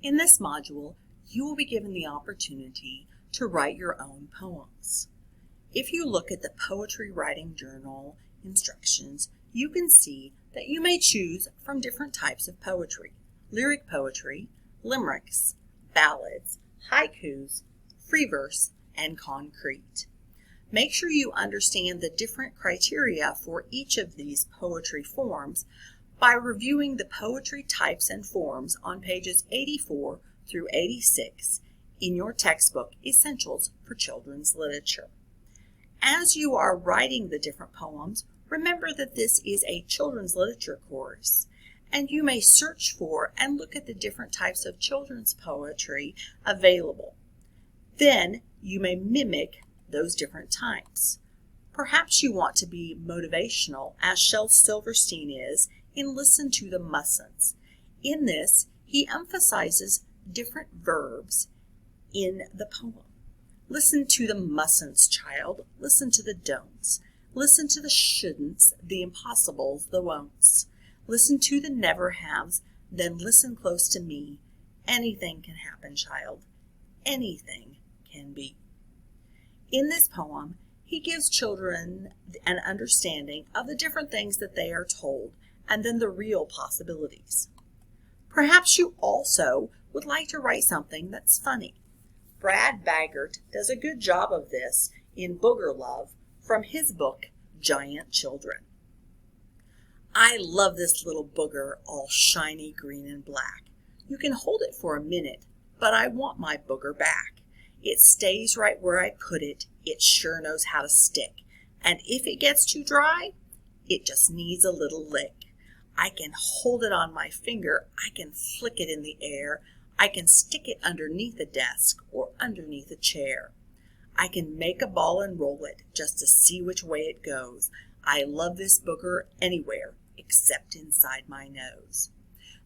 In this module, you will be given the opportunity to write your own poems. If you look at the Poetry Writing Journal instructions, you can see that you may choose from different types of poetry: lyric poetry, limericks, ballads, haikus, free verse, and concrete. Make sure you understand the different criteria for each of these poetry forms by reviewing the poetry types and forms on pages 84 through 86 in your textbook, Essentials for Children's Literature. As you are writing the different poems, remember that this is a children's literature course, and you may search for and look at the different types of children's poetry available. Then you may mimic those different types. Perhaps you want to be motivational, as Shel Silverstein is in Listen to the Mustn'ts. In this, he emphasizes different verbs in the poem. Listen to the mustn'ts, child. Listen to the don'ts. Listen to the shouldn'ts, the impossibles, the won'ts. Listen to the never haves, then listen close to me. Anything can happen, child. Anything can be. In this poem, he gives children an understanding of the different things that they are told and then the real possibilities. Perhaps you also would like to write something that's funny. Brad Baggart does a good job of this in Booger Love from his book, Giant Children. I love this little booger all shiny green and black. You can hold it for a minute, but I want my booger back. It stays right where I put it. It sure knows how to stick. And if it gets too dry, it just needs a little lick. I can hold it on my finger. I can flick it in the air. I can stick it underneath a desk or underneath a chair. I can make a ball and roll it just to see which way it goes. I love this booger anywhere except inside my nose.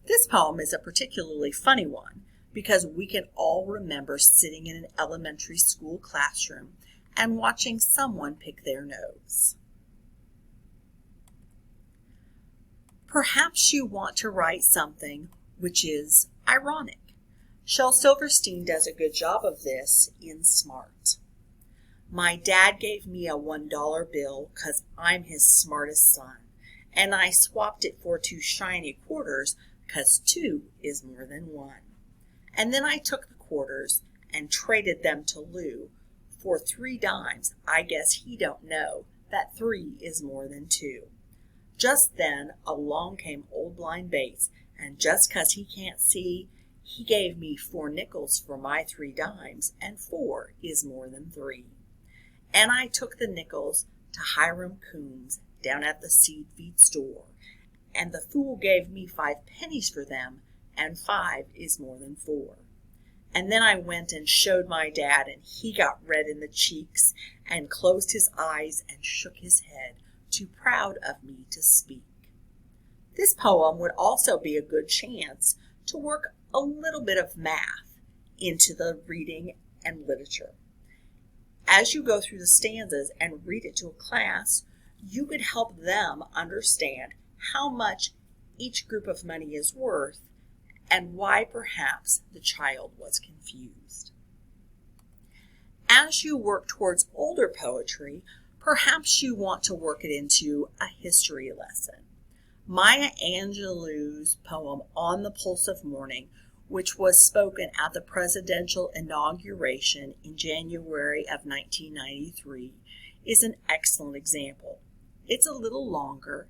This poem is a particularly funny one because we can all remember sitting in an elementary school classroom and watching someone pick their nose. Perhaps you want to write something which is ironic. Shel Silverstein does a good job of this in Smart. My dad gave me a $1 bill 'cause I'm his smartest son, and I swapped it for 2 shiny quarters 'cause 2 is more than 1. And then I took the quarters and traded them to Lou for 3 dimes. I guess he don't know that 3 is more than 2. Just then along came Old Blind Bates, and just 'cause he can't see, he gave me 4 nickels for my 3 dimes, and 4 is more than 3. And I took the nickels to Hiram Coombs down at the seed feed store, and the fool gave me 5 pennies for them, and 5 is more than 4. And then I went and showed my dad, and he got red in the cheeks and closed his eyes and shook his head, too proud of me to speak. This poem would also be a good chance to work a little bit of math into the reading and literature. As you go through the stanzas and read it to a class, you could help them understand how much each group of money is worth and why perhaps the child was confused. As you work towards older poetry, perhaps you want to work it into a history lesson. Maya Angelou's poem On the Pulse of Morning, which was spoken at the presidential inauguration in January of 1993, is an excellent example. It's a little longer,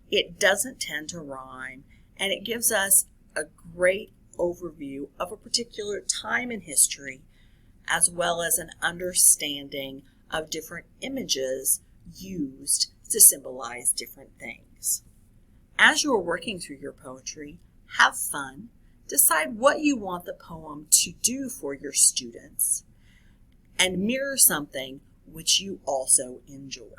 it doesn't tend to rhyme, and it gives us a great overview of a particular time in history, as well as an understanding of different images used to symbolize different things. As you are working through your poetry, have fun, decide what you want the poem to do for your students, and mirror something which you also enjoy.